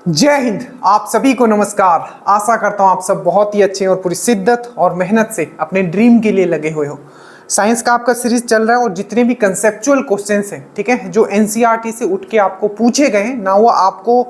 जय हिंद। आप सभी को नमस्कार। आशा करता हूँ आप सब बहुत ही अच्छे और पूरी शिद्दत और मेहनत से अपने ड्रीम के लिए लगे हुए हो। साइंस का आपका सीरीज चल रहा है और जितने भी कंसेप्चुअल क्वेश्चंस हैं, ठीक है, जो एनसीईआरटी से उठ के आपको पूछे गए हैं ना, वो आपको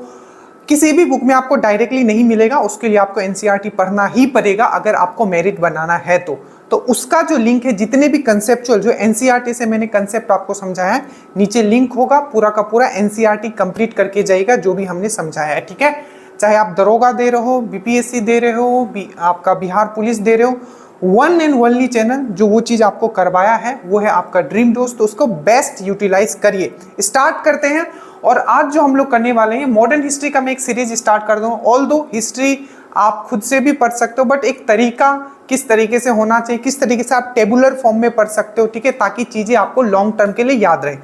किसी भी बुक में आपको डायरेक्टली नहीं मिलेगा। उसके लिए आपको एनसीईआरटी पढ़ना ही पड़ेगा अगर आपको मेरिट बनाना है तो उसका जो लिंक है, जितने भी कंसेप्चुअल जो एनसीईआरटी से मैंने कंसेप्ट आपको समझाया है, नीचे लिंक होगा। पूरा का पूरा एनसीईआरटी कंप्लीट करके जाइएगा जो भी हमने समझाया है, ठीक है। चाहे आप दरोगा दे रहे हो, बीपीएससी दे रहे हो, आपका बिहार पुलिस दे रहे हो, वन एंड ओनली चैनल जो वो चीज आपको करवाया है वो है आपका ड्रीम दोस्त। तो उसको बेस्ट यूटिलाइज करिए। स्टार्ट करते हैं। और आज जो हम लोग करने वाले हैं, मॉडर्न हिस्ट्री का मैं एक सीरीज स्टार्ट कर दूं। ऑल दो हिस्ट्री आप खुद से भी पढ़ सकते हो, बट एक तरीका किस तरीके से होना चाहिए, किस तरीके से आप टेबुलर फॉर्म में पढ़ सकते हो, ठीक है, ताकि चीजें आपको लॉन्ग टर्म के लिए याद रहे।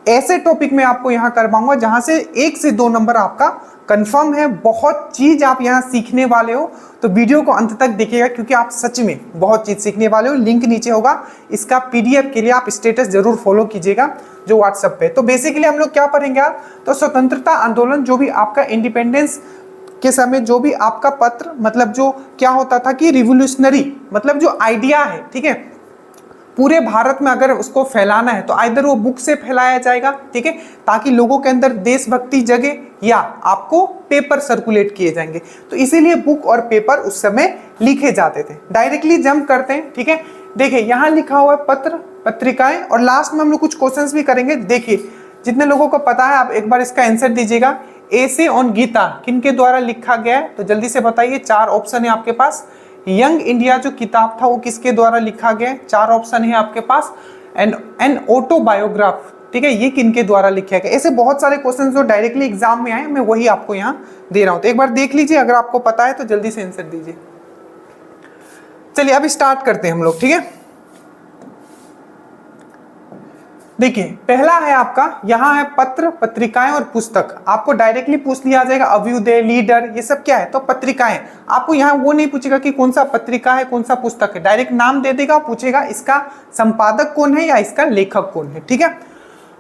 ऐसे टॉपिक में आपको यहाँ करवाऊंगा जहां से 1 से 2 नंबर आपका कंफर्म है। बहुत चीज आप यहाँ सीखने वाले हो, तो वीडियो को अंत तक देखिएगा क्योंकि आप सच में बहुत चीज सीखने वाले हो। लिंक नीचे होगा, इसका पीडीएफ के लिए आप स्टेटस जरूर फॉलो कीजिएगा जो व्हाट्सएप पे। तो बेसिकली हम लोग क्या पढ़ेंगे यार, तो स्वतंत्रता आंदोलन, जो भी आपका इंडिपेंडेंस के समय जो भी आपका पत्र, मतलब जो क्या होता था कि रिवोल्यूशनरी, मतलब जो आइडिया है, ठीक है, पूरे भारत में अगर उसको फैलाना है तो आइदर वो बुक से फैलाया जाएगा, ठीक है, ताकि लोगों के अंदर देशभक्ति जगे, या आपको पेपर सर्कुलेट किए जाएंगे। तो इसीलिए बुक और पेपर उस समय लिखे जाते थे। डायरेक्टली जंप करते हैं, ठीक है। देखिए यहाँ लिखा हुआ है पत्र, पत्रिकाएं, और लास्ट में हम लोग कुछ क्वेश्चंस भी करेंगे। देखिए जितने लोगों को पता है आप एक बार इसका आंसर दीजिएगा। एसे ऑन गीता किनके द्वारा लिखा गया है, तो जल्दी से बताइए। 4 ऑप्शन है आपके पास। यंग इंडिया जो किताब था वो किसके द्वारा लिखा गया है, 4 ऑप्शन है आपके पास। एन ऑटोबायोग्राफ, ठीक है, ये किनके द्वारा लिखा गया। ऐसे बहुत सारे क्वेश्चन जो डायरेक्टली एग्जाम में आए, मैं वही आपको यहाँ दे रहा हूँ। तो एक बार देख लीजिए, अगर आपको पता है तो जल्दी से आंसर दीजिए। चलिए अब स्टार्ट करते हैं हम लोग, ठीक है। देखिए पहला है आपका, यहाँ है पत्र, पत्रिकाएं और पुस्तक। आपको डायरेक्टली पूछ लिया जाएगा अभ्युदय, लीडर, ये सब क्या है, तो पत्रिकाएं। आपको यहाँ वो नहीं पूछेगा कि कौन सा पत्रिका है, कौन सा पुस्तक है, डायरेक्ट नाम दे देगा, पूछेगा इसका संपादक कौन है या इसका लेखक कौन है, ठीक है।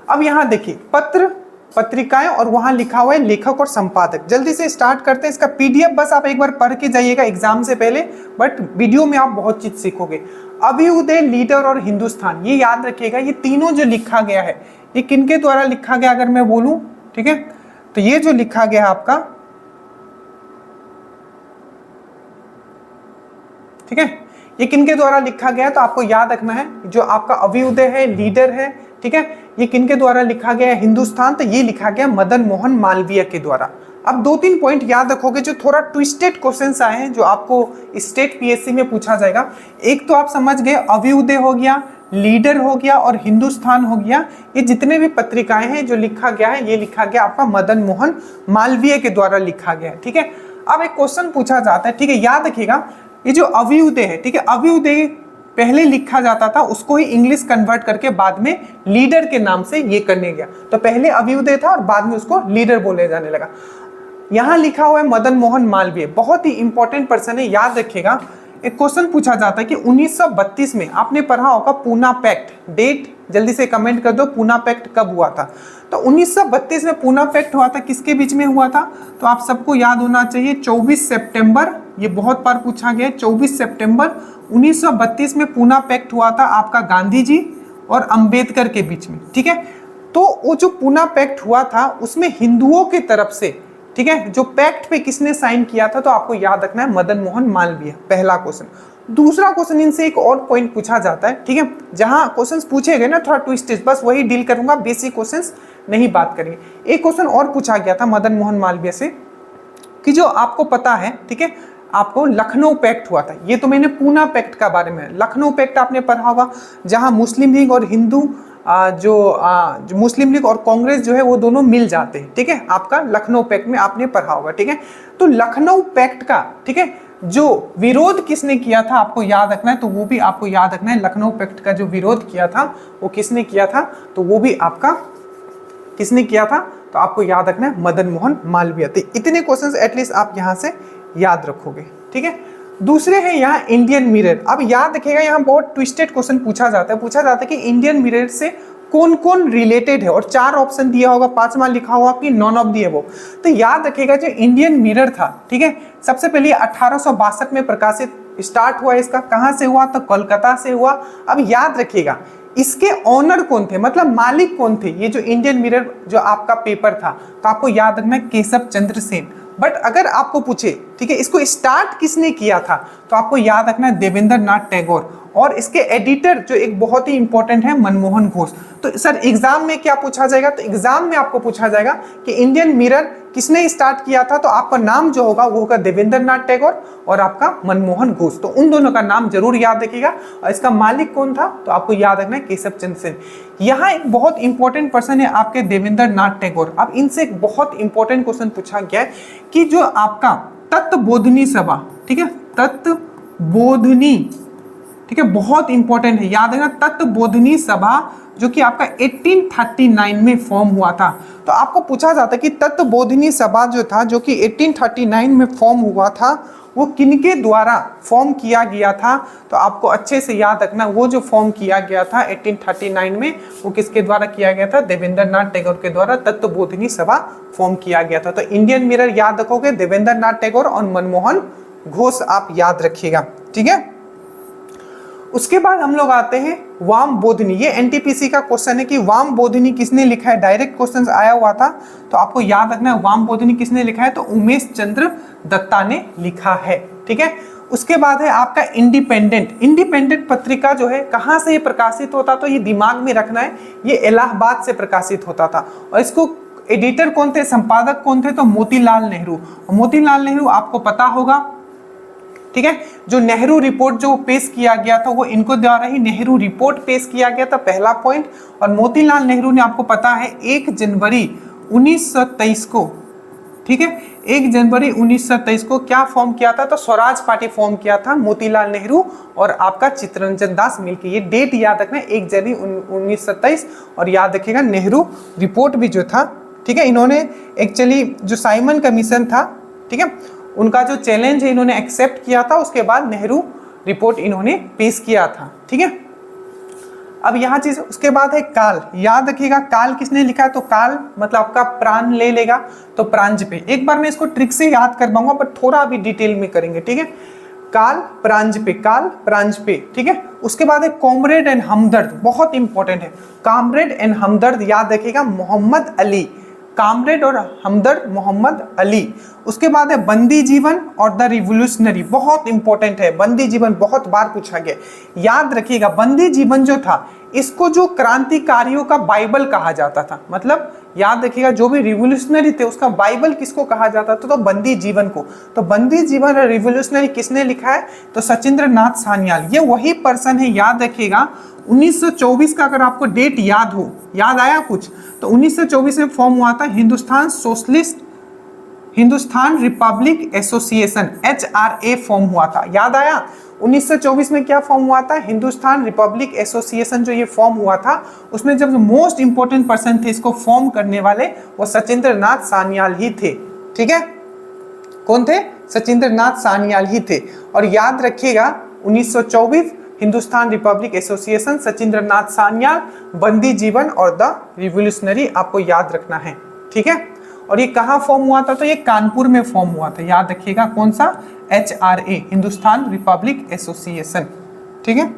अब यहाँ देखिए पत्र, पत्रिकाएं, और वहां लिखा हुआ है लेखक और संपादक। जल्दी से स्टार्ट करते हैं। इसका पीडीएफ बस आप एक बार पढ़ के जाइएगा एग्जाम से पहले, बट वीडियो में आप बहुत चीज सीखोगे। अभ्युदय, लीडर और हिंदुस्तान, ये याद रखिएगा, ये तीनों जो लिखा गया है ये किनके द्वारा लिखा गया अगर मैं बोलूं, ठीक है, तो ये जो लिखा गया है आपका, ठीक है, ये किनके द्वारा लिखा गया है, तो आपको याद रखना है जो आपका अभ्युदय है, लीडर है, ठीक है, ये किनके द्वारा लिखा गया है, हिंदुस्तान, तो ये लिखा गया मदन मोहन मालवीय के द्वारा। अब 2-3 पॉइंट याद रखोगे जो थोड़ा ट्विस्टेड क्वेश्चंस आए हैं, जो आपको स्टेट पीएससी में पूछा जाएगा। एक तो आप समझ गए, अभ्युदय हो गया, लीडर हो गया और हिंदुस्तान हो गया। ये जितने भी पत्रिकाएं हैं जो लिखा गया है, ये लिखा गया आपका मदन मोहन मालवीय के द्वारा लिखा गया है, ठीक है। अब एक क्वेश्चन पूछा जाता है, ठीक है, याद रखिएगा, ये जो अभ्युदय है, ठीक है, अभ्युदय पहले लिखा जाता था, उसको ही इंग्लिश कन्वर्ट करके बाद में लीडर के नाम से ये करने गया। तो पहले अभ्युदय था और बाद में उसको लीडर बोले जाने लगा। यहाँ लिखा हुआ है मदन मोहन मालवीय, बहुत ही इंपॉर्टेंट पर्सन है, याद रखिएगा। एक क्वेश्चन पूछा जाता है कि 1932 में आपने पढ़ा होगा पूना पैक्ट, डेट जल्दी से कमेंट कर दो, पूना पैक्ट कब हुआ था। तो 1932 में पूना पैक्ट हुआ था, किसके बीच में हुआ था, तो आप सबको याद होना चाहिए 24 सितंबर, ये बहुत बार पूछा गया है। 24 सितंबर 1932 में पूना पैक्ट हुआ था आपका गांधी जी और अंबेडकर के बीच में, ठीक है। तो वो जो पूना पैक्ट हुआ था उसमें हिंदुओं की तरफ से, ठीक है, जो पैक्ट पे किसने साइन किया था, तो आपको याद रखना है मदन मोहन मालवीय, पहला क्वेश्चन। दूसरा क्वेश्चन, इनसे एक और पॉइंट पूछा जाता है, ठीक है, जहां क्वेश्चंस पूछे गए ना थोड़ा ट्विस्टेड, बस वही डील करूंगा, बेसिक क्वेश्चंस नहीं बात करेंगे। एक क्वेश्चन और पूछा गया था मदन मोहन मालवीय से कि जो आपको पता है, ठीक है, आपको लखनऊ पैक्ट हुआ था, ये तो मैंने पूना पैक्ट का बारे में, लखनऊ पैक्ट आपने पढ़ा होगा, जहां मुस्लिम लीग और हिंदू जो मुस्लिम लीग और कांग्रेस जो है वो दोनों मिल जाते हैं, ठीक है, आपका लखनऊ पैक्ट में आपने पढ़ा होगा, ठीक है। तो लखनऊ पैक्ट का, ठीक है, जो विरोध किसने किया था आपको याद रखना है, तो वो भी आपको याद रखना है। लखनऊ पैक्ट का जो विरोध किया था वो किसने किया था, तो वो भी आपका किसने किया था, तो आपको याद रखना है मदन मोहन मालवीय। तो इतने क्वेश्चंस एटलीस्ट आप यहाँ से याद रखोगे, ठीक है। दूसरे हैं यहाँ इंडियन मिरर। अब याद रखिएगा, यहाँ बहुत ट्विस्टेड क्वेश्चन पूछा जाता है कि इंडियन मिरर से कौन कौन रिलेटेड है, और 4 ऑप्शन दिया होगा, 5वां लिखा होगा कि नॉन ऑफ दी अबव। तो याद रखिएगा जो इंडियन मिरर था, ठीक है, सबसे पहले 1862 में प्रकाशित स्टार्ट हुआ। इसका कहाँ से हुआ? तो कोलकाता से हुआ। अब याद रखिएगा इसके ऑनर कौन थे, मतलब मालिक कौन थे, ये जो इंडियन मिरर जो आपका पेपर था, तो आपको याद रखना है केशव चंद्र सेन। बट अगर आपको पूछे, ठीक है, इसको स्टार्ट किसने किया था, तो आपको याद रखना है देवेंद्र नाथ टैगोर, और इसके एडिटर जो एक बहुत ही इंपॉर्टेंट है मनमोहन घोष। तो सर एग्जाम में क्या पूछा जाएगा, तो एग्जाम में आपको पूछा जाएगा कि इंडियन मिरर किसने स्टार्ट किया था, तो आपका नाम जो होगा वो होगा देवेंद्र नाथ टैगोर और आपका मनमोहन घोष। तो उन दोनों का नाम जरूर याद रखिएगा। और इसका मालिक कौन था, तो आपको याद रखना है केशव चंद्र सेन। यहाँ एक बहुत इंपॉर्टेंट पर्सन है आपके देवेंद्र नाथ टैगोर। अब इनसे एक बहुत इंपॉर्टेंट क्वेश्चन पूछा गया है कि जो आपका तत्वबोधिनी सभा, ठीक है, तत्वबोधिनी, ठीक है, बहुत इंपॉर्टेंट है, याद रखना, तत्वबोधिनी सभा जो कि आपका 1839 में फॉर्म हुआ था। तो आपको पूछा जाता है कि तत्वबोधिनी सभा जो था, जो कि 1839 में फॉर्म हुआ था, वो किनके द्वारा फॉर्म किया गया था, तो आपको अच्छे से याद रखना वो जो फॉर्म किया गया था 1839 में, वो किसके द्वारा किया गया था, देवेंद्र नाथ टैगोर के द्वारा तत्वबोधिनी सभा फॉर्म किया गया था। तो इंडियन मिरर याद रखोगे देवेंद्र नाथ टैगोर और मनमोहन घोष आप याद रखिएगा, ठीक है। उसके बाद हम लोग आते हैं वाम बोधिनी। ये एनटीपीसी का क्वेश्चन है कि वाम बोधिनी किसने लिखा है, डायरेक्ट क्वेश्चन आया हुआ था। तो आपको याद रखना है वाम बोधिनी किसने लिखा है, तो उमेश चंद्र दत्ता ने लिखा है, ठीक है। उसके बाद है आपका इंडिपेंडेंट। इंडिपेंडेंट पत्रिका जो है कहाँ से ये प्रकाशित होता, तो ये दिमाग में रखना है, ये इलाहाबाद से प्रकाशित होता था। और इसको एडिटर कौन थे, संपादक कौन थे, तो मोतीलाल नेहरू। मोतीलाल नेहरू आपको पता होगा, ठीक है, जो नेहरू रिपोर्ट जो पेश किया गया था वो इनको द्वारा ही नेहरू रिपोर्ट पेश किया गया था, पहला पॉइंट। और मोतीलाल नेहरू ने आपको पता है 1 जनवरी 1923 को, ठीक है, 1 जनवरी 1923 को क्या फॉर्म किया था, तो स्वराज पार्टी फॉर्म किया था मोतीलाल नेहरू और आपका चित्तरंजन दास मिलकर। ये डेट याद रखना, 1 जनवरी 1923। और याद रखिएगा नेहरू रिपोर्ट भी जो था, ठीक है, इन्होंने एक्चुअली जो साइमन कमीशन था, ठीक है, उनका जो चैलेंज है इन्होंने एक्सेप्ट किया था। उसके बाद नेहरू रिपोर्ट इन्होंने पेश किया था, ठीक है। अब यहाँ चीज, उसके बाद है काल। याद रखिएगा काल किसने लिखा है, तो काल मतलब आपका प्राण ले लेगा, तो प्रांजपे। एक बार मैं इसको ट्रिक से याद कर पाऊंगा पर थोड़ा अभी डिटेल में करेंगे, ठीक है। काल प्रांजपे, काल प्रांजपे, ठीक है। उसके बाद है कॉमरेड एंड हमदर्द, बहुत इंपॉर्टेंट है, कॉमरेड एंड हमदर्द याद रखिएगा मोहम्मद अली, कामरेड और हमदर्द मोहम्मद अली। उसके बाद है बंदी जीवन और द रिवोल्यूशनरी, बहुत इंपॉर्टेंट है, बंदी जीवन बहुत बार पूछा गया, याद रखिएगा। बंदी जीवन जो था इसको जो क्रांतिकारियों का बाइबल कहा जाता था, मतलब याद रखिएगा जो भी रिवोल्यूशनरी थे उसका बाइबल किसको कहा जाता था, तो बंदी जीवन को। तो बंदी जीवन और रिवोल्यूशनरी किसने लिखा है, तो सचिंद्र नाथ सान्याल, ये वही पर्सन है, याद रखिएगा। 1924 का अगर आपको डेट याद हो, याद आया कुछ, तो 1924 में फॉर्म हुआ था Hindustan Republic association, HRA form हुआ था, याद आया। 1924 में क्या फॉर्म हुआ था, हिंदुस्तान रिपब्लिक एसोसिएशन जो ये फॉर्म हुआ था, उसमें जब मोस्ट इंपोर्टेंट पर्सन थे इसको फॉर्म करने वाले, वो सचिंद्र नाथ सान्याल ही थे, ठीक है। कौन थे, सचिंद्र नाथ सान्याल ही थे। और याद रखिएगा 1924 हिंदुस्तान रिपब्लिक एसोसिएशन, सचिंद्र नाथ सान्याल, बंदी जीवन और द रिवोल्यूशनरी आपको याद रखना है, ठीक है। और ये कहाँ फॉर्म हुआ था, तो ये कानपुर में फॉर्म हुआ था, याद रखिएगा। कौन सा, HRA हिंदुस्तान रिपब्लिक एसोसिएशन, ठीक है।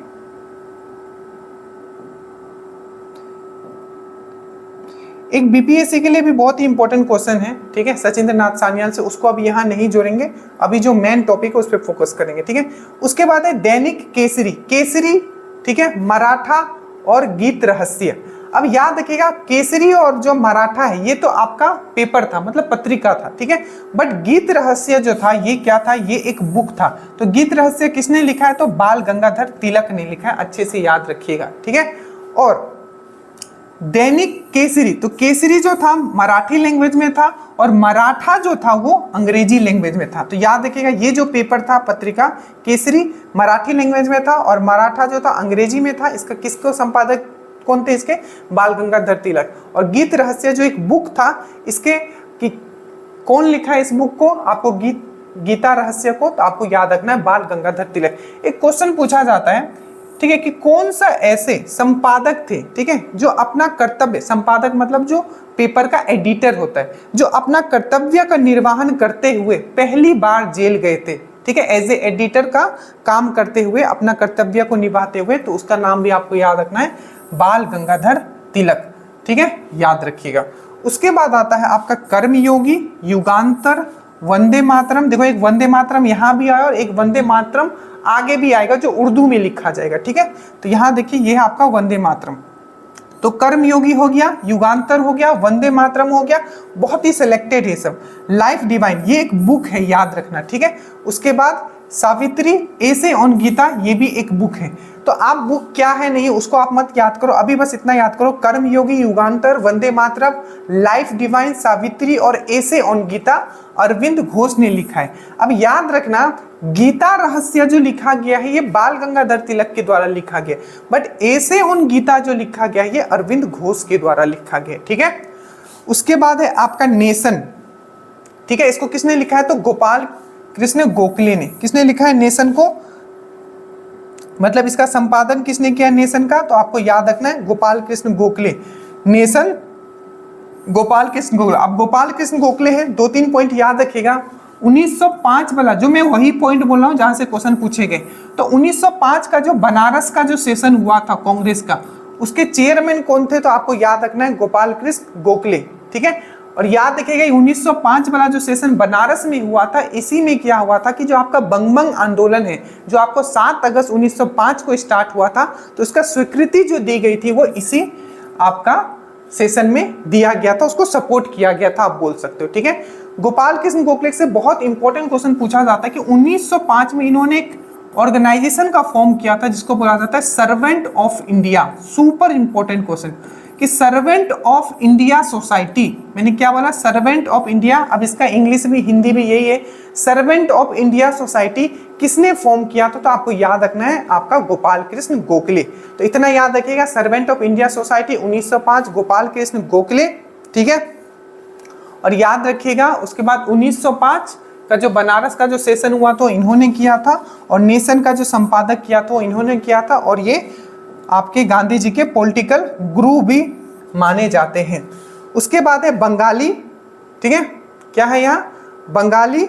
एक बीपीएससी के लिए भी बहुत ही इंपॉर्टेंट क्वेश्चन है, ठीक है, सचिंद्र नाथ सान्याल से, उसको अभी यहाँ नहीं जोड़ेंगे, अभी जो मेन टॉपिक है उस पर फोकस करेंगे, ठीक है। उसके बाद है दैनिक केसरी, केसरी, ठीक है, मराठा और गीत रहस्य। अब याद रखिएगा केसरी और जो मराठा है ये तो आपका पेपर था, मतलब पत्रिका था, ठीक है। बट गीत रहस्य जो था ये क्या था, ये एक बुक था। तो गीत रहस्य किसने लिखा है, तो बाल गंगाधर तिलक ने लिखा है, अच्छे से याद रखिएगा, ठीक है। और दैनिक केसरी, तो केसरी जो था मराठी लैंग्वेज में था और मराठा जो था वो अंग्रेजी लैंग्वेज में था। तो याद रखिएगा ये जो पेपर था पत्रिका केसरी मराठी लैंग्वेज में था और मराठा जो था अंग्रेजी में था। इसका किसको संपादक कौन थे इसके, बाल गंगाधर तिलक। और गीत रहस्य जो एक बुक था इसके कि कौन लिखा है इस बुक को, आपको गीता रहस्य को, तो आपको याद रखना है बाल गंगाधर तिलक। एक क्वेश्चन पूछा जाता है, ठीक ठीक है, कि कौन सा ऐसे संपादक थे, ठीक है, जो अपना कर्तव्य, संपादक मतलब जो पेपर का एडिटर होता है, जो अपना कर्तव्य का निर्वहन करते हुए पहली बार जेल गए थे, ठीक है, एज ए एडिटर का काम करते हुए अपना कर्तव्य को निभाते हुए, तो उसका नाम भी आपको याद रखना है, बाल गंगाधर तिलक, ठीक है, याद रखिएगा। उसके बाद आता है आपका कर्मयोगी, युगांतर, वंदे मातरम। देखो एक वंदे मातरम यहाँ भी आया और एक वंदे मातरम आगे भी आएगा जो उर्दू में लिखा जाएगा, ठीक है। तो यहाँ देखिए ये है आपका वंदे मातरम। तो कर्मयोगी हो गया, युगांतर हो गया, वंदे मातरम हो गया, बहुत ही सिलेक्टेड है सब। लाइफ डिवाइन ये एक बुक है, याद रखना, ठीक है। उसके बाद सावित्री एसे ऑन गीता, ये भी एक बुक है। तो आप बुक क्या है नहीं उसको आप मत याद करो, अभी बस इतना याद करो, कर्मयोगी, युगांतर, वंदे मातरम, लाइफ डिवाइन, सावित्री और एसे ऑन गीता अरविंद घोष ने लिखा है। अब याद रखना गीता रहस्य जो लिखा गया है ये बाल गंगाधर तिलक के द्वारा लिखा गया, बट एसे ऑन गीता जो लिखा गया है ये अरविंद घोष के द्वारा लिखा गया, ठीक है। उसके बाद है आपका नेशन, ठीक है, इसको किसने लिखा है, तो गोपाल कृष्ण गोखले ने। किसने लिखा है नेशन को, मतलब इसका संपादन किसने किया नेशन का, तो आपको याद रखना है गोपाल कृष्ण गोखले। नेशन गोपाल कृष्ण गोखले। अब गोपाल कृष्ण गोखले है, 2-3 पॉइंट याद रखिएगा। 1905 वाला जो मैं वही पॉइंट बोल रहा हूं जहां से क्वेश्चन पूछे गए, तो 1905 का जो बनारस का जो सेशन हुआ था कांग्रेस का, उसके चेयरमैन कौन थे, तो आपको याद रखना है गोपाल कृष्ण गोखले, ठीक है। और याद रखिएगा 1905 वाला जो सेशन बनारस में हुआ था, इसी में क्या हुआ था कि जो आपका बंगबंग आंदोलन है जो आपको 7 अगस्त 1905 को स्टार्ट हुआ था, तो उसका स्वीकृति जो दी गई थी वो इसी आपका सेशन में दिया गया था, उसको सपोर्ट किया गया था, आप बोल सकते हो, ठीक है। गोपाल कृष्ण गोखले से बहुत इंपॉर्टेंट क्वेश्चन पूछा जाता है कि 1905 में इन्होंने एक ऑर्गेनाइजेशन का फॉर्म किया था जिसको बोला जाता है servant of India. Super important question कि सर्वेंट ऑफ इंडिया सोसाइटी, मैंने क्या बोला, सर्वेंट ऑफ इंडिया। अब इसका इंग्लिश भी हिंदी भी यही है, सर्वेंट ऑफ इंडिया सोसाइटी किसने फॉर्म किया था, तो आपको याद रखना है आपका गोपाल कृष्ण गोखले। तो इतना याद रखिएगा, servant of India society 1905 Gopal Krishna Gokhale, ठीक है। और याद रखिएगा उसके बाद 1905 का जो बनारस का जो सेशन हुआ तो इन्होंने किया था, और नेशन का जो संपादक किया था इन्होंने किया था, और ये आपके गांधी जी के पॉलिटिकल गुरु भी माने जाते हैं। उसके बाद है बंगाली, ठीक है, क्या है यहाँ बंगाली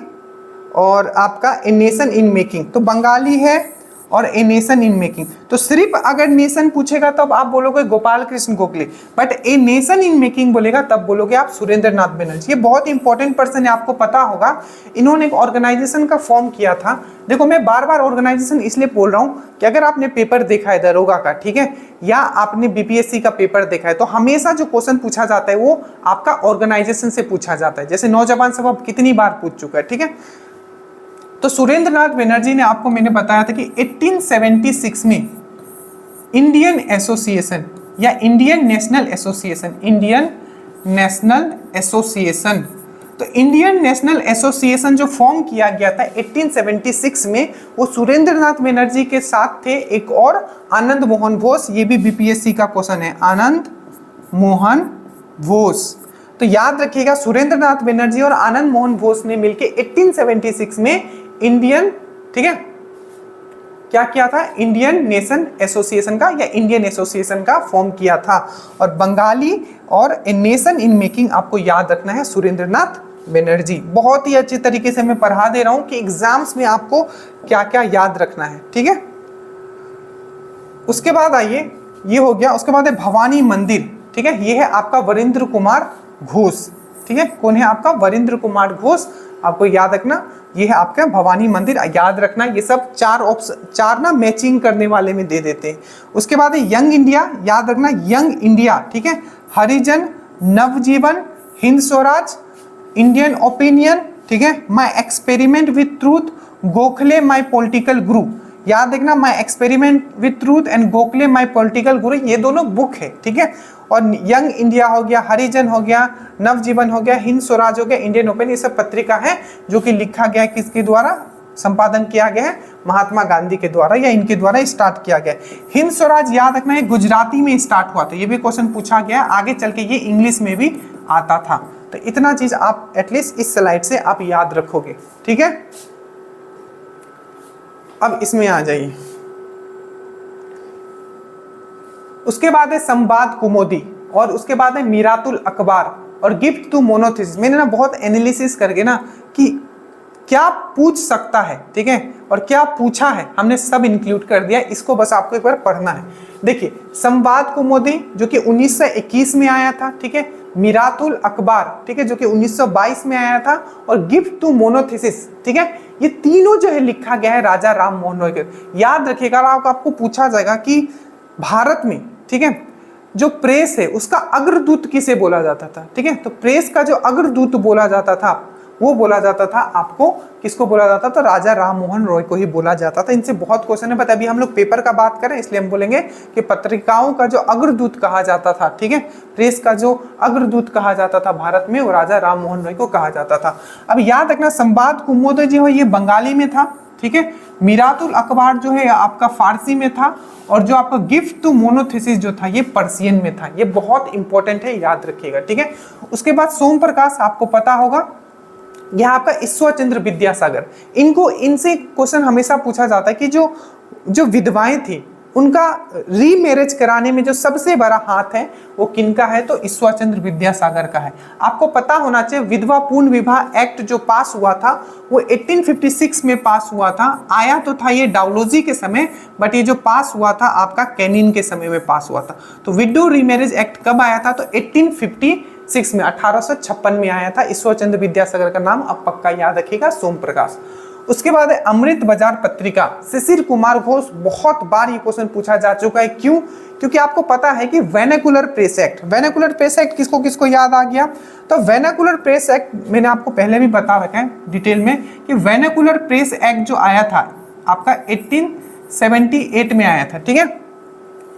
और आपका ए नेशन इन मेकिंग। तो बंगाली है और ए नेशन इन मेकिंग, तो सिर्फ अगर नेशन पूछेगा तब आप बोलोगे Gopal Krishna Gokhale, but a nation in making बोलेगा तब बोलोगे आप सुरेंद्र नाथ बनर्जी। ये बहुत इंपॉर्टेंट पर्सन है, आपको पता होगा, इन्होंने एक ऑर्गेनाइजेशन का फॉर्म किया था। देखो मैं बार बार ऑर्गेनाइजेशन इसलिए बोल रहा हूँ कि अगर आपने पेपर देखा है दरोगा का, ठीक है, या आपने बीपीएससी का पेपर देखा है, तो हमेशा जो क्वेश्चन पूछा जाता है वो आपका ऑर्गेनाइजेशन से पूछा जाता है। जैसे नौजवान सभा कितनी बार पूछ चुका है, ठीक है। तो सुरेंद्र नाथ बनर्जी ने, आपको मैंने बताया था कि 1876 में इंडियन एसोसिएशन या Indian national association, Indian national association, तो इंडियन नेशनल एसोसिएशन जो फॉर्म किया गया था 1876 में, वो सुरेंद्र नाथ बनर्जी के साथ थे एक और आनंद मोहन बोस। ये भी बीपीएससी का क्वेश्चन है, आनंद मोहन बोस। तो याद रखिएगा सुरेंद्र नाथ बनर्जी और आनंद मोहन बोस ने मिलकर 1876 में इंडियन, ठीक है, क्या किया था, इंडियन नेशन एसोसिएशन का या इंडियन एसोसिएशन का फॉर्म किया था। और बंगाली और ए नेशन इन मेकिंग आपको याद रखना है सुरेंद्र नाथ बनर्जी। बहुत ही अच्छे तरीके से मैं पढ़ा दे रहा हूं कि एग्जाम्स में आपको क्या क्या याद रखना है, ठीक है। उसके बाद आइए, ये हो गया। उसके बाद है भवानी मंदिर, ठीक है, ये है आपका वरिंद्र कुमार घोष, ठीक है। कौन है आपका, वरिंद्र कुमार घोष, आपको याद रखना। ये है आपका भवानी मंदिर, याद रखना। ये सब चार ना मैचिंग करने वाले में दे देते हैं। उसके बाद है यंग इंडिया, याद रखना, यंग इंडिया, ठीक है। हरिजन, नवजीवन, हिंद स्वराज, इंडियन ओपिनियन, ठीक है, my experiment with truth, Gokhale my political गुरु। याद रखना, my experiment with truth and Gokhale my political गुरु, ये दोनों बुक है, ठीक है। और यंग इंडिया हो गया, हरिजन हो गया, नवजीवन हो गया, हिंद स्वराज हो गया, इंडियन ओपन, ये सब पत्रिका है जो कि लिखा गया है किसके द्वारा, संपादन किया गया है महात्मा गांधी के द्वारा या इनके द्वारा स्टार्ट किया गया। हिंद स्वराज याद रखना, ये गुजराती में स्टार्ट हुआ था, ये भी क्वेश्चन पूछा गया, आगे चल के ये इंग्लिश में भी आता था। तो इतना चीज आप एटलीस्ट इस स्लाइड से आप याद रखोगे, ठीक है। अब इसमें आ जाइए, उसके बाद है संवाद कुमुदी, और उसके बाद है मीरातुल अखबार और गिफ्ट टू मोनोथीसिस। मैंने ना बहुत एनालिसिस करके ना कि क्या पूछ सकता है, ठीक है, और क्या पूछा है, हमने सब इंक्लूड कर दिया। इसको बस आपको एक बार पढ़ना है। देखिए, संवाद कुमुदी जो कि 1921 में आया था, ठीक है, मीरातुल अखबार, ठीक है, जो कि 1922 में आया था, और गिफ्ट टू मोनोथीसिस, ठीक है, ये तीनों जो है लिखा गया है राजा राम मोहन रॉय के। याद रखिएगा, आपको पूछा जाएगा कि भारत में, ठीक है, जो प्रेस है उसका अग्रदूत किसे बोला जाता था, ठीक है, तो प्रेस का जो अग्रदूत बोला जाता था वो बोला जाता था आपको, किसको बोला जाता था, राजा राम मोहन रॉय को ही बोला जाता था। इनसे बहुत क्वेश्चन है, बट अभी हम लोग पेपर का बात करें इसलिए हम बोलेंगे कि पत्रिकाओं का जो अग्रदूत कहा जाता था, ठीक है, प्रेस का जो अग्रदूत कहा जाता था भारत में, वो राजा राम मोहन रॉय को कहा जाता था। अब याद रखना, संवाद कुमुदी जो है ये बंगाली में था, ठीक है, मीरातुल अखबार जो है आपका फारसी में था, और जो आपका गिफ्ट टू मोनोथीसिस जो था ये पर्शियन में था। ये बहुत इंपॉर्टेंट है, याद रखिएगा, ठीक है। उसके बाद सोम प्रकाश, आपको पता होगा, यह आपका ईश्वर चंद्र विद्यासागर। इनसे क्वेश्चन हमेशा पूछा जाता है कि जो विधवाएं थी उनका रीमैरिज कराने में जो सबसे बड़ा हाथ है वो किनका है, तो ईश्वर चंद्र विद्यासागर का है। आपको पता होना चाहिए, विधवा पूर्ण विवाह एक्ट जो पास हुआ था वो 1856 में पास हुआ था। आया तो था ये डाउलोजी के समय, बट ये जो पास हुआ था आपका कैनिन के समय में पास हुआ था। तो विडो रीमैरिज एक्ट कब आया था, तो 1856 में, 1856 में आया था। ईश्वर चंद्र विद्यासागर का नाम आप पक्का याद रखिएगा, सोम प्रकाश। उसके बाद है अमृत बाजार पत्रिका, शिशिर कुमार घोष। बहुत बार ये क्वेश्चन पूछा जा चुका है, क्यों, क्योंकि आपको पता है कि वेनाकुलर प्रेस एक्ट, वेनाकुलर प्रेस एक्ट किसको किसको याद आ गया, तो वेनाकुलर प्रेस एक्ट मैंने आपको पहले भी बता रखा है डिटेल में कि वेनाकुलर प्रेस एक्ट जो आया था आपका 1878 में आया था, ठीक है,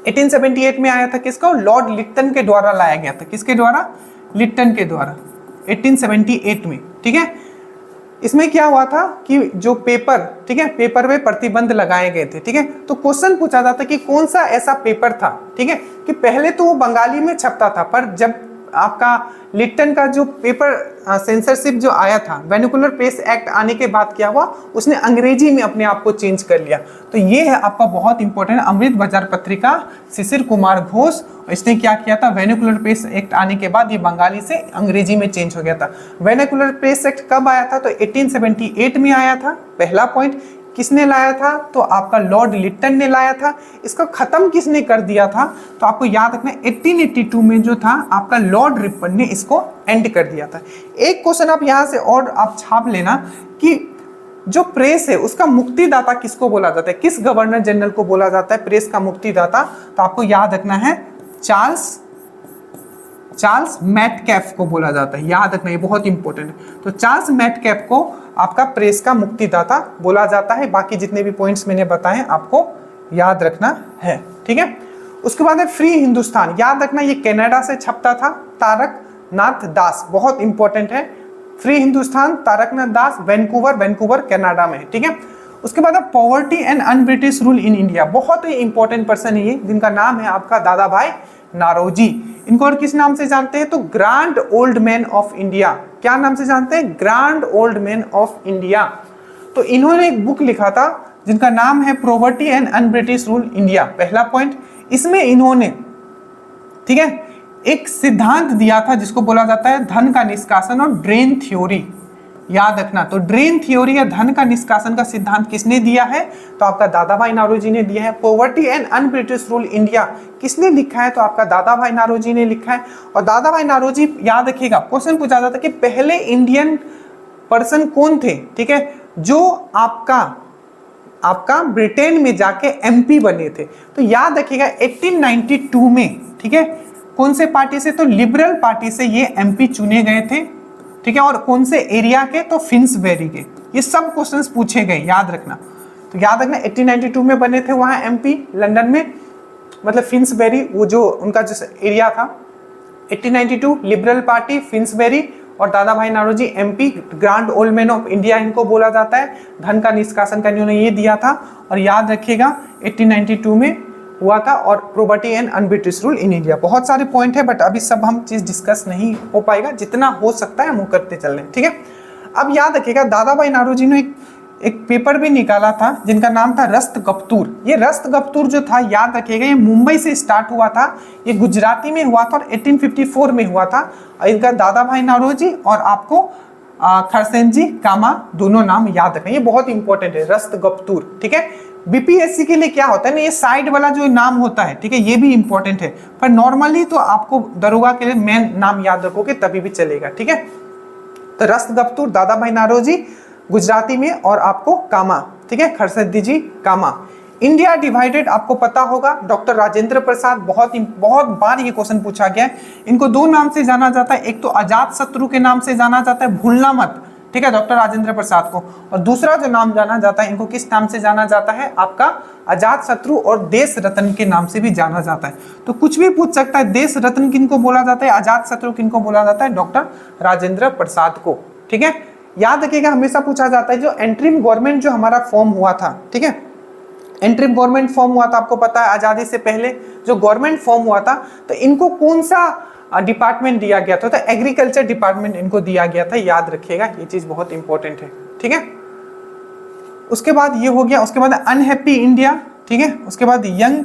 1878 में आया था। किसको, लॉर्ड लिट्टन के द्वारा लाया गया था। किसके द्वारा, लिट्टन के द्वारा, 1878 में, ठीक है। इसमें क्या हुआ था कि जो पेपर, ठीक है, पेपर में प्रतिबंध लगाए गए थे, ठीक है। तो क्वेश्चन पूछा जाता कि कौन सा ऐसा पेपर था, ठीक है, कि पहले तो वो बंगाली में छपता था, पर जब आपका लिट्टन का जो पेपर सेंसरशिप जो आया था, वेनिकुलर प्रेस एक्ट आने के बाद क्या हुआ, उसने अंग्रेजी में अपने आप को चेंज कर लिया। तो ये है आपका बहुत इंपॉर्टेंट अमृत बाजार पत्रिका, शिशिर कुमार घोष। इसने क्या किया था, वेनिकुलर प्रेस एक्ट आने के बाद ये बंगाली से अंग्रेजी में चेंज हो गया था। वेनिकुलर प्रेस एक्ट कब आया था, तो 1878 में आया था। पहला पॉइंट, किसने लाया था, तो आपका लॉर्ड लिट्टन ने लाया था। इसका खत्म किसने कर दिया था, तो आपको याद रखना 1882 में जो था आपका लॉर्ड रिपन ने इसको एंड कर दिया था। एक क्वेश्चन आप यहाँ से और आप छाप लेना कि जो प्रेस है उसका मुक्तिदाता किसको बोला जाता है, किस गवर्नर जनरल को बोला जाता है प्रेस का मुक्तिदाता, तो आपको याद रखना है चार्ल्स मैटकैफ को बोला जाता है। याद रखना, ये बहुत इंपॉर्टेंट है। तो चार्ल्स मैटकैफ को आपका प्रेस का मुक्तिदाता बोला जाता है। बाकी जितने भी पॉइंट्स मैंने बताए आपको याद रखना है, ठीक है। उसके बाद है फ्री हिंदुस्तान। याद रखना, ये कनाडा से छपता था, तारक नाथ दास, बहुत इंपॉर्टेंट है। फ्री हिंदुस्तान, तारक नाथ दास, वैंकूवर कनाडा में, ठीक है। उसके बाद poverty and un British rule in India, बहुत ही इंपॉर्टेंट पर्सन है ये, जिनका नाम है आपका दादा भाई नारोजी। इनको और किस नाम से जानते हैं, तो grand old man of India. क्या नाम से जानते हैं, grand old man of India. तो इन्होंने एक बुक लिखा था जिनका नाम है poverty and un British rule India. पहला पॉइंट, इसमें इन्होंने, ठीक है, एक सिद्धांत दिया था जिसको बोला जाता है धन का निष्कासन और ड्रेन थ्योरी। याद रखना, तो ड्रेन थ्योरी या धन का निष्कासन का सिद्धांत किसने दिया है, तो आपका दादा भाई नारोजी ने दिया है। Poverty and un British rule India किसने लिखा है, तो आपका दादा भाई नारोजी ने लिखा है। और दादा भाई नारोजी, याद रखिएगा, क्वेश्चन पूछा जाता है कि पहले इंडियन पर्सन कौन थे, ठीक है, जो आपका ब्रिटेन में जाके एमपी बने थे। तो याद रखिएगा 1892 में, ठीक है, कौन से पार्टी से, तो लिबरल पार्टी से ये एमपी चुने गए थे, ठीक है। और कौन से एरिया के, तो फिन्सबेरी के। ये सब क्वेश्चंस पूछे गए, याद रखना। तो याद रखना 1892 में बने थे वहां एमपी, लंदन में, मतलब फिन्सबेरी, वो जो उनका जो एरिया था। 1892 लिबरल पार्टी, फिन्सबेरी, और Dadabhai Naoroji MP, grand old man of India इनको बोला जाता है। धन का निष्कासन का इन्होंने ये दिया था। और याद रखिएगा 1892 में हुआ था। और property and un British rule in India. बहुत सारे पॉइंट है, बट अभी सब हम चीज डिस्कस नहीं हो पाएगा, जितना हो सकता है हम वो करते चल रहे हैं, ठीक है। अब याद रखिएगा दादा भाई नारोजी ने एक पेपर भी निकाला था जिनका नाम था रस्तगफ्तूर। ये रस्तगफ्तूर जो था, याद रखिएगा, ये मुंबई से स्टार्ट हुआ था, ये गुजराती में हुआ था और 1854 में हुआ था। इनका दादा भाई नौरोजी और आपको खरसेनजी कामा दोनों नाम याद रखें, ये बहुत इंपॉर्टेंट है रस्तगफ्तूर। ठीक है, बीपीएससी के लिए क्या होता है ना, ये साइड वाला जो नाम होता है, ठीक है, ये भी इंपॉर्टेंट है, पर नॉर्मली तो आपको दरोगा के लिए मेन नाम याद रखोगे तभी भी चलेगा। ठीक है, तो रस्तगफ्तूर, दादा भाई नौरोजी गुजराती में, और आपको कामा, ठीक है, खरसद्दी जी कामा। इंडिया डिवाइडेड आपको पता होगा, डॉक्टर राजेंद्र प्रसाद, बहुत बार ये क्वेश्चन पूछा गया है। इनको दो नाम से जाना जाता है, एक तो अजात शत्रु के नाम से जाना जाता है, भूलना मत, ठीक है, डॉक्टर राजेंद्र प्रसाद को, और दूसरा जो नाम जाना जाता है, इनको किस नाम से जाना जाता है, आपका अजात शत्रु और देश रत्न के नाम से भी जाना जाता है। तो कुछ भी पूछ सकता है, देश रत्न किनको बोला जाता है, अजात शत्रु किनको बोला जाता है, डॉक्टर राजेंद्र प्रसाद को। ठीक है, याद रखिएगा, हमेशा पूछा जाता है जो एंट्रीम गवर्नमेंट जो हमारा फॉर्म हुआ था, ठीक है, एंट्रीम गवर्नमेंट फॉर्म हुआ था, आपको पता है आजादी से पहले जो गवर्नमेंट फॉर्म हुआ था, तो इनको कौन सा डिपार्टमेंट दिया गया था, तो एग्रीकल्चर डिपार्टमेंट इनको दिया गया था, याद रखिएगा, ये चीज बहुत इंपॉर्टेंट है। ठीक है, उसके बाद ये हो गया, उसके बाद अनहैप्पी इंडिया, ठीक है, उसके बाद यंग,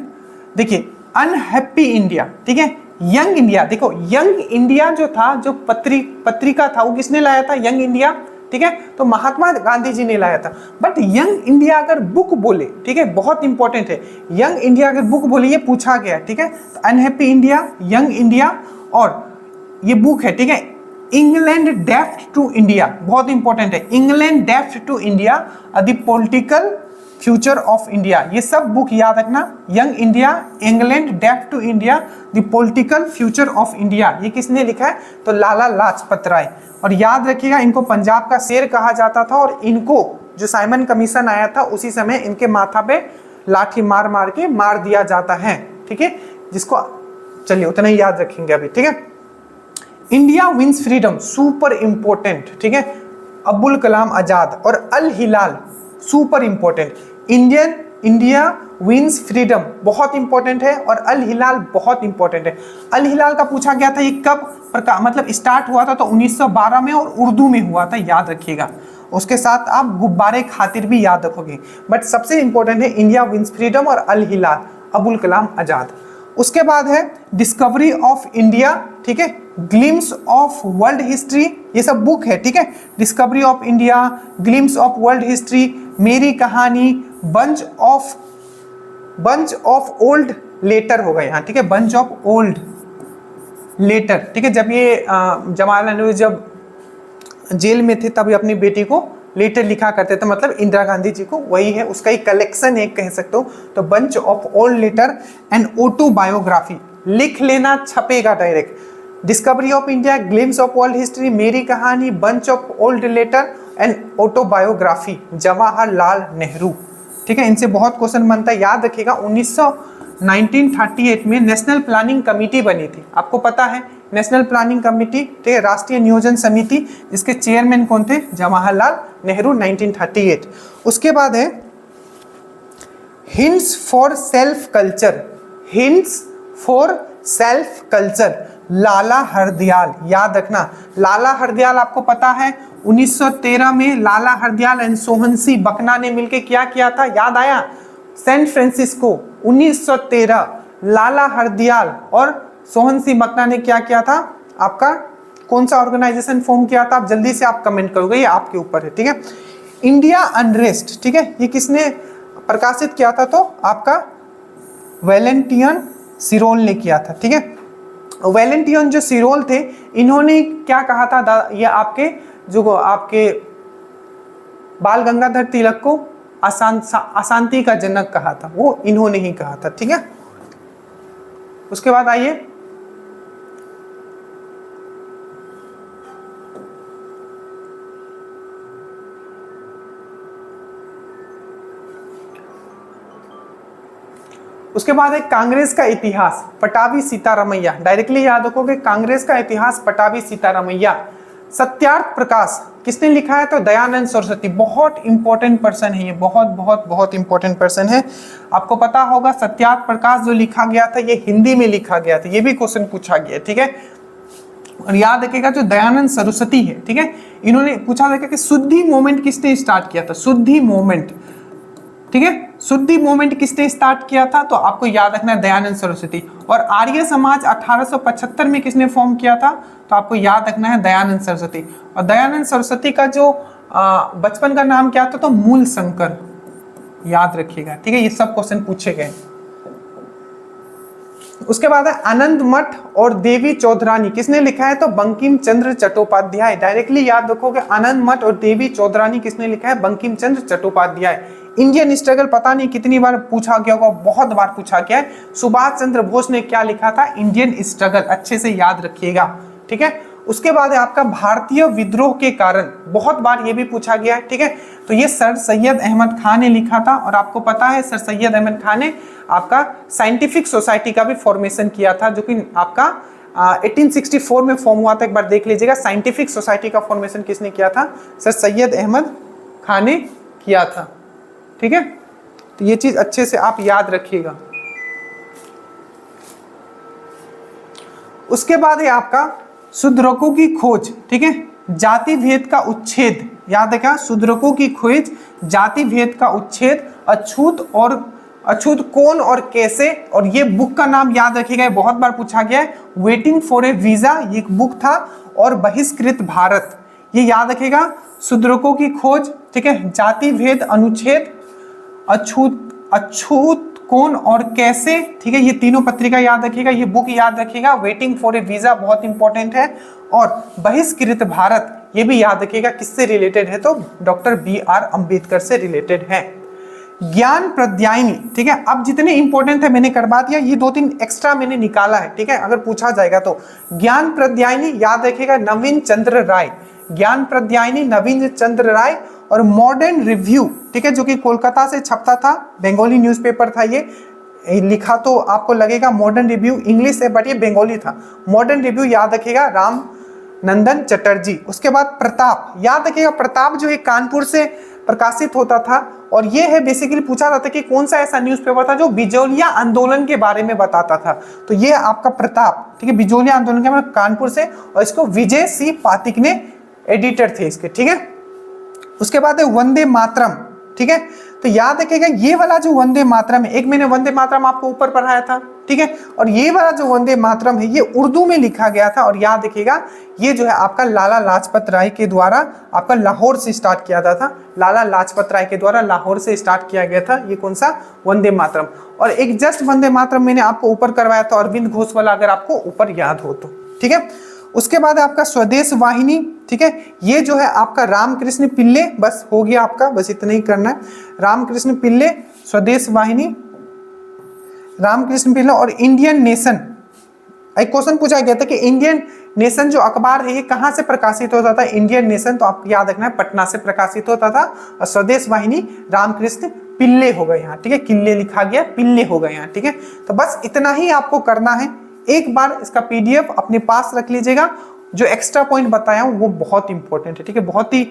देखिए अनहैप्पी इंडिया, ठीक है, यंग इंडिया, देखो यंग इंडिया जो था, जो पत्रिका था, वो किसने लाया था, यंग इंडिया, ठीक है, तो महात्मा गांधी जी ने लाया था। बट यंग इंडिया अगर बुक बोले, ठीक है, बहुत इंपॉर्टेंट है, यंग इंडिया अगर बुक बोले, ये पूछा गया, ठीक है, तो अनहैप्पी इंडिया, यंग इंडिया, और ये बुक है, ठीक है, इंग्लैंड डेफ्ट टू इंडिया, बहुत इंपॉर्टेंट है, इंग्लैंड डेफ्ट to India, the political future of India, ये सब बुक याद रखना, यंग इंडिया, इंग्लैंड डेफ्ट to India, the political future of India, ये किसने लिखा है, तो लाला लाजपत राय। और याद रखिएगा, इनको पंजाब का शेर कहा जाता था, और इनको जो साइमन कमीशन आया था उसी समय इनके माथा पे लाठी मार मार के मार दिया जाता है। ठीक है, जिसको चलिए उतना ही याद रखेंगे अभी। ठीक है, India wins freedom, super important, ठीक है, अब्दुल कलाम आजाद, और Al Hilal, super important, India wins freedom बहुत इंपॉर्टेंट है, और अल हिलाल बहुत इंपॉर्टेंट है। अल हिलाल का पूछा गया था, ये कब मतलब स्टार्ट हुआ था, तो 1912 में, और उर्दू में हुआ था, याद रखिएगा। उसके साथ आप गुब्बारे खातिर भी याद रखोगे, बट सबसे इंपॉर्टेंट है इंडिया विंस फ्रीडम और अल हिलाल, अबुल कलाम आजाद। उसके बाद है डिस्कवरी ऑफ इंडिया, ठीक है, ग्लिम्स ऑफ वर्ल्ड हिस्ट्री, ये सब बुक है, ठीक है, discovery of India, glimpses of world history, Meri Kahani, bunch of old letter होगा यहाँ, ठीक है, बंच ऑफ ओल्ड लेटर, ठीक है, जब ये जवाहरलाल नेहरू जब जेल में थे तब ये अपनी बेटी को लेटर लिखा करते थे, मतलब इंदिरा गांधी जी को, वही है, उसका एक कलेक्शन है कह सकते हो। तो bunch of old letter and autobiography, लिख लेना, छपेगा direct, discovery of India, glimpses of world history, Meri Kahani, bunch of old letter and autobiography, Jawaharlal Nehru. ठीक है, इनसे बहुत क्वेश्चन बनता है, याद रखिएगा। 1938 में नेशनल प्लानिंग कमेटी बनी थी, आपको पता है नेशनल प्लानिंग कमेटी, ठीक है, राष्ट्रीय नियोजन समिति, इसके चेयरमैन कौन थे, जवाहरलाल नेहरू, 1938। उसके बाद है hints for self culture, hints for self culture, Lala Hardayal, याद रखना, लाला हरदयाल आपको पता है 1913 में लाला हरदयाल एंड सोहनसी बकना ने मिलकर क्या किया था, याद आया, सैन फ्रांसिस्को, 1913 लाला हरदयाल और सोहनसी बकना ने क्या किया था, आपका कौन सा ऑर्गेनाइजेशन फॉर्म किया था, आप जल्दी से आप कमेंट करोगे, ये आपके ऊपर है। ठीक है, इंडिया अनरेस्ट, ठीक है, ये किसने प्रकाशित किया था, तो आपका वैलेंटियन सिरोल ने किया था। ठीक है, वैलेंटियन जो सिरोल थे, इन्होंने क्या कहा था, ये आपके जो आपके बाल गंगाधर तिलक को अशांति का जनक कहा था, वो इन्होंने ही कहा था। ठीक है, उसके बाद आइए उसके बाद है कांग्रेस का इतिहास, पटाभी सीतारामैया, डायरेक्टली याद रखोगे, कांग्रेस का इतिहास पटाभी सीतारामैया। सत्यार्थ प्रकाश किसने लिखा है, तो दयानंद सरस्वती, बहुत इंपॉर्टेंट पर्सन है ये, बहुत बहुत बहुत इंपॉर्टेंट पर्सन है, आपको पता होगा। सत्यार्थ प्रकाश जो लिखा गया था, ये हिंदी में लिखा गया था, ये भी क्वेश्चन पूछा गया। ठीक है, और याद रखिएगा जो दयानंद सरस्वती है, ठीक है, इन्होंने पूछा था कि शुद्धि मूवमेंट किसने स्टार्ट किया था, शुद्धि मूवमेंट, ठीक है, शुद्धि मूवमेंट किसने स्टार्ट किया था, तो आपको याद रखना है दयानंद सरस्वती। और आर्य समाज 1875 में किसने फॉर्म किया था, तो आपको याद रखना है दयानंद सरस्वती। और दयानंद सरस्वती का जो बचपन का नाम क्या था, तो मूल शंकर, याद रखिएगा, ठीक है, ये सब क्वेश्चन पूछे गए। उसके बाद है आनंद मठ और देवी चौधरानी, किसने लिखा है, तो बंकिम चंद्र चट्टोपाध्याय। डायरेक्टली याद रखोगे आनंद मठ और देवी चौधरानी किसने लिखा है, बंकिम चंद्र चट्टोपाध्याय। इंडियन स्ट्रगल पता नहीं कितनी बार पूछा गया होगा, बहुत बार पूछा गया है। सुभाष चंद्र बोस ने क्या लिखा था, इंडियन स्ट्रगल, अच्छे से याद रखिएगा, ठीक है। उसके बाद है आपका भारतीय विद्रोह के कारण, बहुत बार ये भी पूछा गया है, ठीक है, तो ये सर सैयद अहमद खान ने लिखा था। और आपको पता है सर सैयद अहमद खान ने आपका साइंटिफिक सोसाइटी का भी फॉर्मेशन किया था, जो कि आपका 1864 में फॉर्म हुआ था। एक बार देख लीजिएगा, साइंटिफिक सोसाइटी का फॉर्मेशन किसने किया था, सर सैयद अहमद खान ने किया था, ठीक है। तो ये चीज अच्छे से आप याद रखिएगा। उसके बाद है आपका शूद्रकों की खोज, ठीक है, जाति भेद का उच्छेद, याद रखा, शूद्रकों की खोज, जाति भेद का उच्छेद, अछूत कौन और कैसे। और ये बुक का नाम याद रखिएगा, बहुत बार पूछा गया है, वेटिंग फॉर ए वीजा, ये एक बुक था। और बहिष्कृत भारत, ये याद रखिएगा, शूद्रकों की खोज, ठीक है, जाति भेद अनुच्छेद, अछूत कौन और कैसे, ठीक है, ये तीनों पत्रिका याद रखिएगा, ये बुक याद रखिएगा। वेटिंग फॉर ए वीजा बहुत इंपॉर्टेंट है। और बहिष्कृत भारत, ये भी याद रखिएगा, किससे रिलेटेड है, तो डॉक्टर BR अंबेडकर से रिलेटेड है। ज्ञान प्रद्यायनी, ठीक है, अब जितने इंपॉर्टेंट है मैंने करवा दिया, ये 2-3 एक्स्ट्रा मैंने निकाला है, ठीक है, अगर पूछा जाएगा तो। ज्ञान प्रद्यायनी याद रखिएगा, नवीन चंद्र राय, ज्ञान प्रद्यायनी नवीन चंद्र राय। और मॉडर्न रिव्यू, ठीक है, जो कि कोलकाता से छपता था, बंगाली न्यूज़पेपर था ये, लिखा तो आपको लगेगा मॉडर्न रिव्यू इंग्लिश है, बट ये बंगाली था। मॉडर्न रिव्यू याद रखिएगा, राम नंदन चटर्जी। उसके बाद प्रताप, याद रखिएगा, प्रताप जो है कानपुर से प्रकाशित होता था। और ये है बेसिकली पूछा जाता है कि कौन सा ऐसा न्यूज़पेपर था जो बिजोलिया आंदोलन के बारे में बताता था, तो ये आपका प्रताप, ठीक है, बिजोलिया आंदोलन के बारे में, कानपुर से। और इसको विजय सी पातिक ने एडिटर थे इसके, ठीक है। उसके बाद है वंदे मातरम, ठीक है, तो याद रखिएगा ये वाला जो वंदे मातरम है, एक मैंने वंदे मातरम आपको ऊपर पढ़ाया था, ठीक है, और ये वाला जो वंदे मातरम है ये उर्दू में लिखा गया था। और याद रखिएगा ये जो है आपका लाला लाजपत राय के द्वारा आपका लाहौर से स्टार्ट किया था, लाला लाजपत राय के द्वारा लाहौर से स्टार्ट किया गया था, ये कौन सा, वंदे मातरम। और एक जस्ट वंदे मातरम मैंने आपको ऊपर करवाया था, अरविंद घोष वाला, अगर आपको ऊपर याद हो तो, ठीक है। उसके बाद आपका स्वदेश वाहिनी, ठीक है, ये जो है आपका रामकृष्ण पिल्ले, बस हो गया आपका, बस इतना ही करना है, रामकृष्ण पिल्ले, स्वदेश वाहिनी, रामकृष्ण पिल्ले। और इंडियन नेशन, एक क्वेश्चन पूछा गया था कि इंडियन नेशन जो अखबार है ये कहाँ से प्रकाशित होता था, इंडियन नेशन, तो आप याद रखना है पटना से प्रकाशित होता था। और स्वदेश वाहिनी रामकृष्ण पिल्ले हो गए यहाँ, ठीक है, किल्ले लिखा गया, पिल्ले हो गए यहाँ, ठीक है। तो बस इतना ही आपको करना है, एक बार इसका PDF अपने पास रख लीजिएगा। जो एक्स्ट्रा पॉइंट बताया हूं वो बहुत इंपॉर्टेंट है, ठीक है, बहुत ही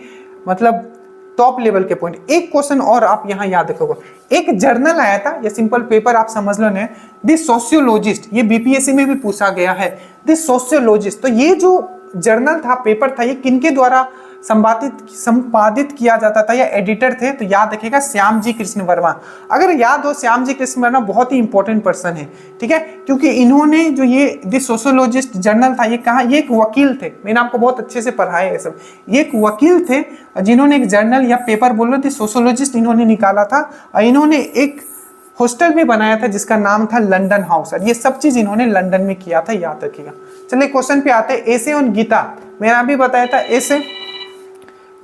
मतलब टॉप लेवल के पॉइंट। एक क्वेश्चन और आप यहाँ याद रखोगे, एक जर्नल आया था, ये सिंपल पेपर आप समझ लो ना, द सोशियोलॉजिस्ट, ये BPSC में भी पूछा गया है, द सोशियोलॉजिस्ट। तो ये जो जर्नल था, पेपर था, ये किनके द्वारा संपादित किया जाता था या एडिटर थे, तो याद रखिएगा श्याम जी कृष्ण वर्मा। अगर याद हो, श्याम जी कृष्ण वर्मा बहुत ही इंपॉर्टेंट पर्सन है, ठीक है, क्योंकि इन्होंने जो ये द सोशियोलॉजिस्ट जर्नल था, ये कहा, ये एक वकील थे, मैंने आपको बहुत अच्छे से पढ़ाया है सब, ये एक वकील थे जिन्होंने एक जर्नल या पेपर बोलो द सोशियोलॉजिस्ट इन्होंने निकाला था। और इन्होंने एक हॉस्टल भी बनाया था जिसका नाम था लंदन हाउस, और ये सब चीज इन्होंने लंदन में किया था, याद रखिएगा। चलिए क्वेश्चन पे आते हैं, ऐसे ऑन गीता, मैंने अभी बताया था ऐसे,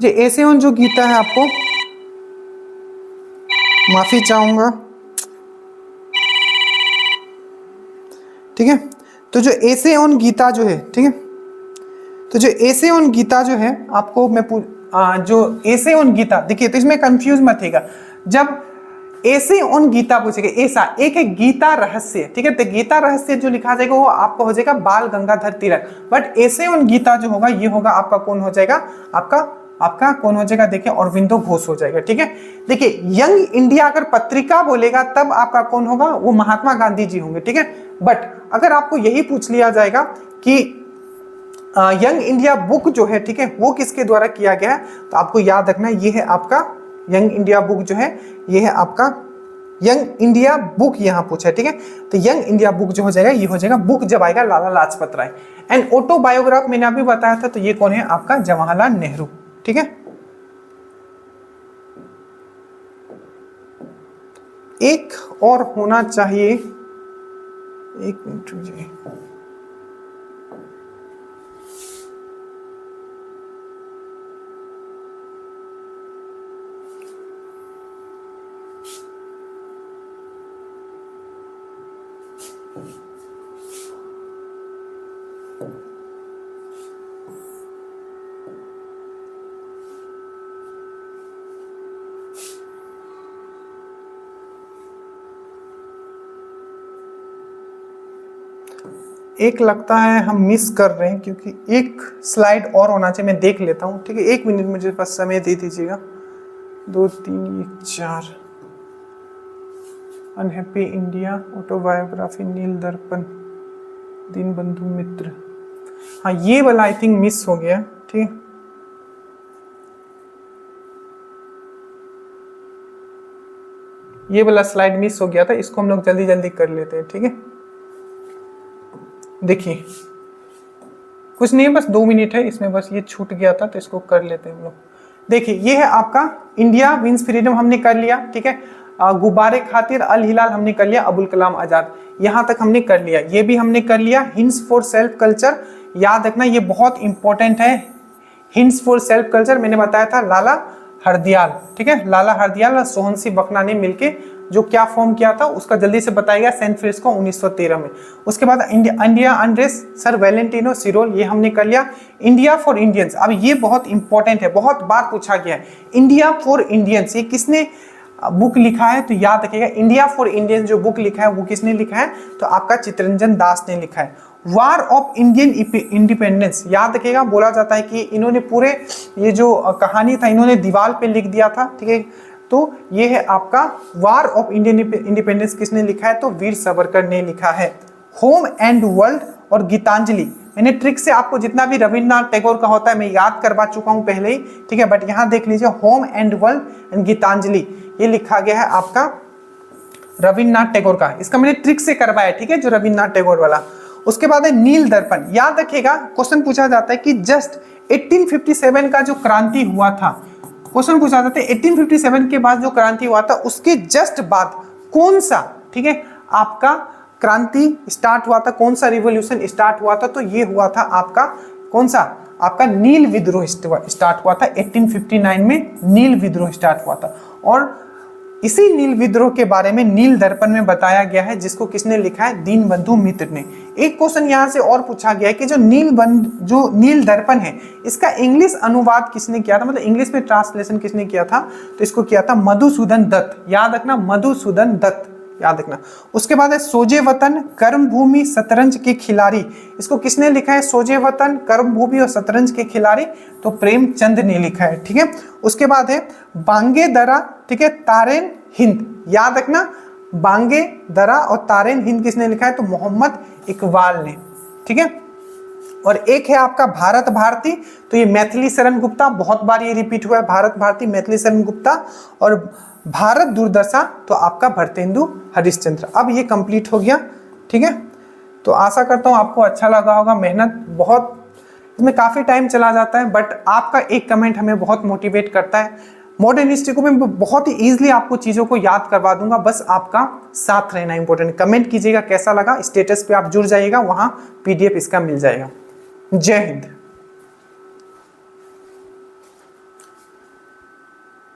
जो ऐसे ऑन जो गीता है, आपको माफी चाहूंगा, ठीक है, तो जो ऐसे ऑन गीता जो है, ठीक है, तो जो ऐसे ऑन गीता जो है आपको मैं जो ऐसे ऑन गीता, देखिए तो इसमें कंफ्यूज मत होगा, जब ऐसे ऑन गीता पूछेगा, ऐसा एक है गीता रहस्य, ठीक है, तो गीता रहस्य जो लिखा जाएगा वो आपको हो जाएगा बाल गंगाधर तिलक, बट ऐसे ऑन गीता जो होगा ये होगा आपका कौन हो जाएगा, आपका कौन हो जाएगा, देखिए अरविंदो घोष हो जाएगा, ठीक है। देखिए यंग इंडिया अगर पत्रिका बोलेगा तब आपका कौन होगा, वो महात्मा गांधी जी होंगे, ठीक है। बट अगर आपको यही पूछ लिया जाएगा कि यंग इंडिया बुक जो है, ठीक है, वो किसके द्वारा किया गया है? तो आपको याद रखना ये है आपका यंग इंडिया बुक जो है, ये है आपका यंग इंडिया बुक यहाँ पूछा है, ठीक है। तो यंग इंडिया बुक जो हो जाएगा, ये हो जाएगा बुक जब आएगा लाला लाजपत राय। एंड ऑटोबायोग्राफ मैंने अभी बताया था, तो ये कौन है? आपका जवाहरलाल नेहरू, ठीक है। एक और होना चाहिए, एक मिनट रुकिए। एक लगता है हम मिस कर रहे हैं, क्योंकि एक स्लाइड और होना चाहिए, मैं देख लेता हूँ, ठीक है। एक मिनट मुझे पास समय दे दीजिएगा। 2 3 1 4 अनहैप्पी इंडिया, ऑटोबायोग्राफी, नील दर्पण, दीनबंधु मित्र। हाँ, ये वाला आई थिंक मिस हो गया, ठीक। ये वाला स्लाइड मिस हो गया था, इसको हम लोग जल्दी जल्दी कर लेते हैं, ठीक है। देखिए कुछ नहीं, बस 2 मिनट है इसमें, बस ये छूट गया था तो इसको कर लेते हैं हम लोग। देखिए ये है आपका इंडिया विंस फ्रीडम, हमने कर लिया, ठीक है। गुब्बारे खातिर अल हिलाल हमने कर लिया, अबुल कलाम आजाद, यहाँ तक हमने कर लिया। ये भी हमने कर लिया, हिंट्स फॉर सेल्फ कल्चर, याद रखना ये बहुत इंपॉर्टेंट है। हिंट्स फॉर सेल्फ कल्चर मैंने बताया था लाला हरदयाल, ठीक है। लाला हरदयाल और सोहनसी बखना ने मिलके जो क्या फॉर्म किया था उसका जल्दी से बताया गया, सैन फ्रांसिस्को 1913 में। उसके बाद इंडिया अनरेस्ट, सर वैलेंटिनो सिरोल, ये हमने कर लिया। इंडिया फॉर इंडियंस, अब ये बहुत इंपॉर्टेंट है, बहुत बार पूछा गया है। इंडिया फॉर इंडियंस ये किसने बुक लिखा है? तो याद रखिएगा, इंडिया फॉर इंडियंस जो बुक लिखा है वो किसने लिखा है? तो आपका चित्तरंजन दास ने लिखा है। वार ऑफ इंडियन इंडिपेंडेंस, याद रखिएगा, बोला जाता है कि इन्होंने पूरे ये जो कहानी था इन्होंने दीवार पे लिख दिया था, ठीक है। तो ये है आपका वार ऑफ इंडियन इंडिपेंडेंस, किसने लिखा है? तो वीर सावरकर ने लिखा है। होम एंड वर्ल्ड और गीतांजलि, मैंने ट्रिक से आपको जितना भी रविन्द्रनाथ टैगोर का होता है मैं याद करवा चुका हूं पहले ही, ठीक है। बट यहाँ देख लीजिए, Home and World and Gitanjali ये लिखा गया है आपका रविन्द्रनाथ टैगोर का, इसका मैंने ट्रिक से करवाया, ठीक है, जो रविन्द्रनाथ टैगोर वाला। उसके बाद है नील दर्पण, याद रखिएगा, क्वेश्चन पूछा जाता है कि जस्ट 1857 का जो क्रांति हुआ था, क्वेश्चन पूछा जाता है 1857 के बाद जो क्रांति हुआ था उसके जस्ट बाद कौन सा, ठीक है, आपका क्रांति स्टार्ट हुआ था, कौन सा रिवॉल्यूशन स्टार्ट हुआ था? तो ये हुआ था आपका कौन सा? आपका नील विद्रोह स्टार्ट हुआ था 1859 में, नील विद्रोह स्टार्ट हुआ था। और इसी नील विद्रोह के बारे में नील दर्पण में बताया गया है, जिसको किसने लिखा है? दीनबंधु मित्र ने। एक क्वेश्चन यहाँ से और पूछा गया है कि जो नील दर्पण है इसका इंग्लिश अनुवाद किसने किया था, मतलब इंग्लिश में ट्रांसलेशन किसने किया था? तो इसको किया था मधुसूदन दत्त, याद रखना, मधुसूदन दत्त, याद रखना। उसके बाद है सोजे वतन, कर्मभूमि, शतरंज के खिलाड़ी, इसको किसने लिखा है? सोजे वतन, कर्मभूमि और शतरंज के खिलाड़ी, तो प्रेमचंद ने लिखा है, ठीक है। उसके बाद है बांगे दरा, ठीक है, तारेन हिंद, याद रखना, बांगे दरा और तारेन हिंद किसने लिखा है? तो मोहम्मद इकबाल ने, ठीक है। और एक है आपका भारत भारती, तो ये मैथिली शरण गुप्ता, बहुत बार ये रिपीट हुआ है, भारत भारती, मैथिली शरण गुप्ता। और भारत दुर्दशा, तो आपका भरतेंदु हरिश्चंद्र। अब ये कंप्लीट हो गया, ठीक है। तो आशा करता हूँ आपको अच्छा लगा होगा। मेहनत बहुत, इसमें काफ़ी टाइम चला जाता है, बट आपका एक कमेंट हमें बहुत मोटिवेट करता है। मॉडर्न हिस्ट्री को मैं बहुत ही ईजिली आपको चीज़ों को याद करवा दूंगा, बस आपका साथ रहना इंपॉर्टेंट। कमेंट कीजिएगा कैसा लगा, स्टेटस पे आप जुड़ जाइएगा, वहाँ PDF इसका मिल जाएगा। जय हिंद।